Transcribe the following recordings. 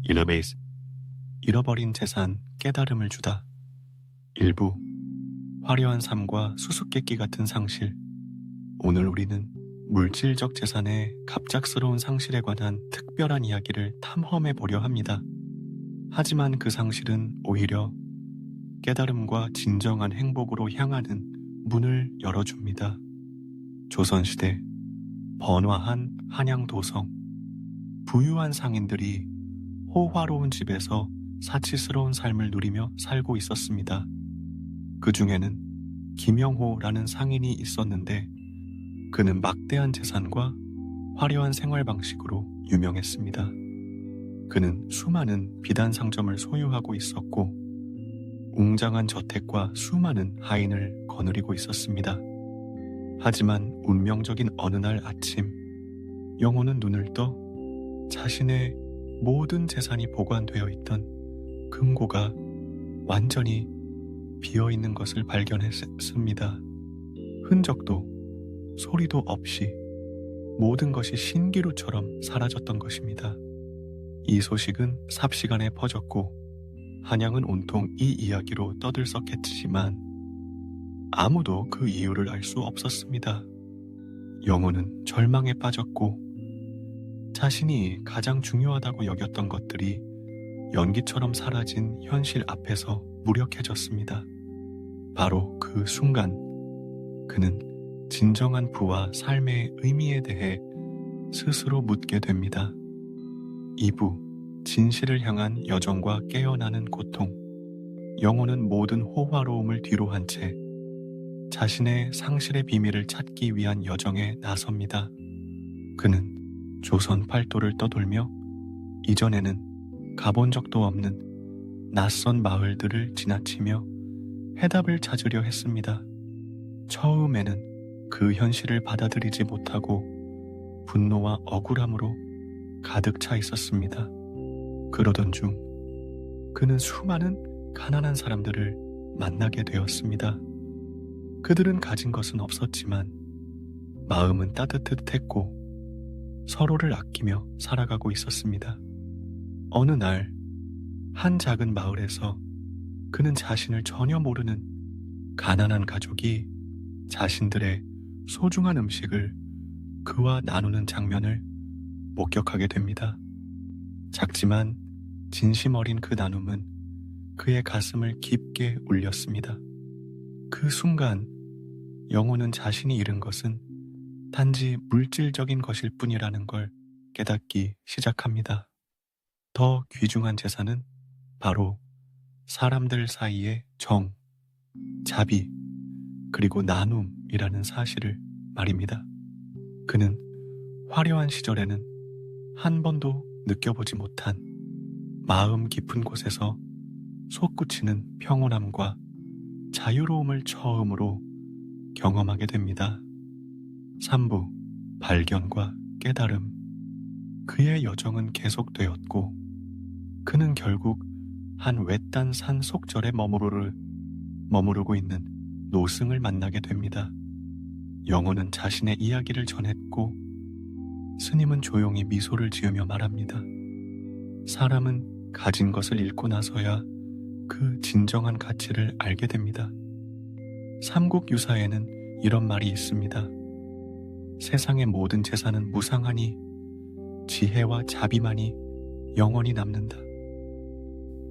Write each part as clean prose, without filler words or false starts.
이너베이스 잃어버린 재산 깨달음을 주다. 일부 화려한 삶과 수수께끼 같은 상실. 오늘 우리는 물질적 재산의 갑작스러운 상실에 관한 특별한 이야기를 탐험해 보려 합니다. 하지만 그 상실은 오히려 깨달음과 진정한 행복으로 향하는 문을 열어줍니다. 조선시대 번화한 한양도성. 부유한 상인들이 호화로운 집에서 사치스러운 삶을 누리며 살고 있었습니다. 그 중에는 김영호라는 상인이 있었는데 그는 막대한 재산과 화려한 생활 방식으로 유명했습니다. 그는 수많은 비단 상점을 소유하고 있었고 웅장한 저택과 수많은 하인을 거느리고 있었습니다. 하지만 운명적인 어느 날 아침, 영호는 눈을 떠 자신의 모든 재산이 보관되어 있던 금고가 완전히 비어있는 것을 발견했습니다. 흔적도 소리도 없이 모든 것이 신기루처럼 사라졌던 것입니다. 이 소식은 삽시간에 퍼졌고 한양은 온통 이 이야기로 떠들썩했지만 아무도 그 이유를 알 수 없었습니다. 영호는 절망에 빠졌고 자신이 가장 중요하다고 여겼던 것들이 연기처럼 사라진 현실 앞에서 무력해졌습니다. 바로 그 순간 그는 진정한 부와 삶의 의미에 대해 스스로 묻게 됩니다. 2부 진실을 향한 여정과 깨어나는 고통. 영호는 모든 호화로움을 뒤로한 채 자신의 상실의 비밀을 찾기 위한 여정에 나섭니다. 그는 조선 팔도를 떠돌며 이전에는 가본 적도 없는 낯선 마을들을 지나치며 해답을 찾으려 했습니다. 처음에는 그 현실을 받아들이지 못하고 분노와 억울함으로 가득 차 있었습니다. 그러던 중 그는 수많은 가난한 사람들을 만나게 되었습니다. 그들은 가진 것은 없었지만 마음은 따뜻했고 서로를 아끼며 살아가고 있었습니다. 어느 날 한 작은 마을에서 그는 자신을 전혀 모르는 가난한 가족이 자신들의 소중한 음식을 그와 나누는 장면을 목격하게 됩니다. 작지만 진심 어린 그 나눔은 그의 가슴을 깊게 울렸습니다. 그 순간 영호는 자신이 잃은 것은 단지 물질적인 것일 뿐이라는 걸 깨닫기 시작합니다. 더 귀중한 재산은 바로 사람들 사이의 정, 자비, 그리고 나눔이라는 사실을 말입니다. 그는 화려한 시절에는 한 번도 느껴보지 못한 마음 깊은 곳에서 솟구치는 평온함과 자유로움을 처음으로 경험하게 됩니다. 3부 발견과 깨달음. 그의 여정은 계속되었고 그는 결국 한 외딴 산 속절에 머무르고 있는 노승을 만나게 됩니다. 영호는 자신의 이야기를 전했고 스님은 조용히 미소를 지으며 말합니다. 사람은 가진 것을 잃고 나서야 그 진정한 가치를 알게 됩니다. 삼국유사에는 이런 말이 있습니다. 세상의 모든 재산은 무상하니 지혜와 자비만이 영원히 남는다.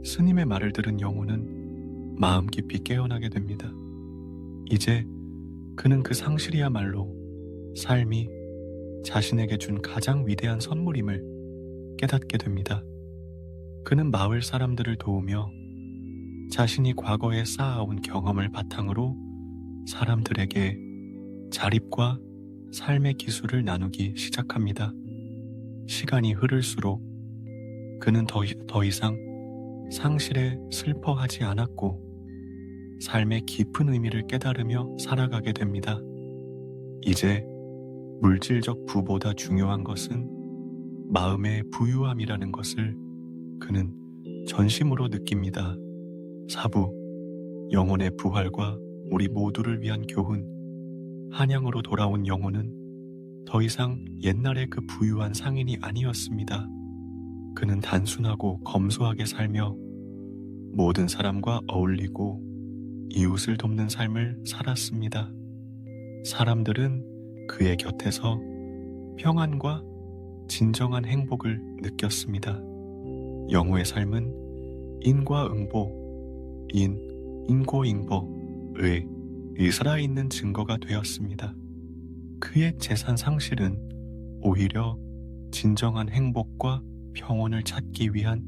스님의 말을 들은 영호는 마음 깊이 깨어나게 됩니다. 이제 그는 그 상실이야말로 삶이 자신에게 준 가장 위대한 선물임을 깨닫게 됩니다. 그는 마을 사람들을 도우며 자신이 과거에 쌓아온 경험을 바탕으로 사람들에게 자립과 삶의 기술을 나누기 시작합니다. 시간이 흐를수록 그는 더 이상 상실에 슬퍼하지 않았고 삶의 깊은 의미를 깨달으며 살아가게 됩니다. 이제 물질적 부보다 중요한 것은 마음의 부유함이라는 것을 그는 전심으로 느낍니다. 4부 영혼의 부활과 우리 모두를 위한 교훈. 한양으로 돌아온 영호는 더 이상 옛날의 그 부유한 상인이 아니었습니다. 그는 단순하고 검소하게 살며 모든 사람과 어울리고 이웃을 돕는 삶을 살았습니다. 사람들은 그의 곁에서 평안과 진정한 행복을 느꼈습니다. 영호의 삶은 인과응보, 인고잉보의 살아있는 증거가 되었습니다. 그의 재산 상실은 오히려 진정한 행복과 평온을 찾기 위한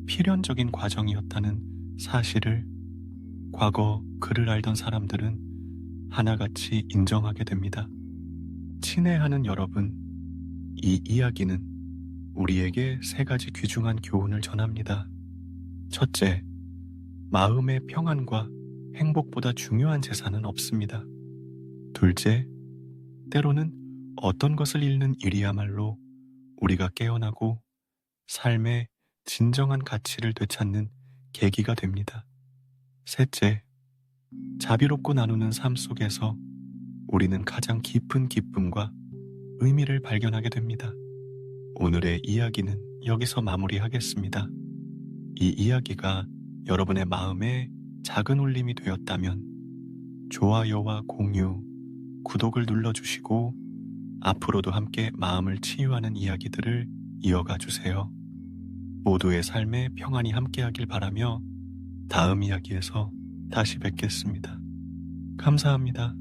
필연적인 과정이었다는 사실을 과거 그를 알던 사람들은 하나같이 인정하게 됩니다. 친애하는 여러분, 이 이야기는 우리에게 세 가지 귀중한 교훈을 전합니다. 첫째, 마음의 평안과 행복보다 중요한 재산은 없습니다. 둘째, 때로는 어떤 것을 잃는 일이야말로 우리가 깨어나고 삶의 진정한 가치를 되찾는 계기가 됩니다. 셋째, 자비롭고 나누는 삶 속에서 우리는 가장 깊은 기쁨과 의미를 발견하게 됩니다. 오늘의 이야기는 여기서 마무리하겠습니다. 이 이야기가 여러분의 마음에 작은 울림이 되었다면 좋아요와 공유, 구독을 눌러주시고 앞으로도 함께 마음을 치유하는 이야기들을 이어가 주세요. 모두의 삶에 평안이 함께하길 바라며 다음 이야기에서 다시 뵙겠습니다. 감사합니다.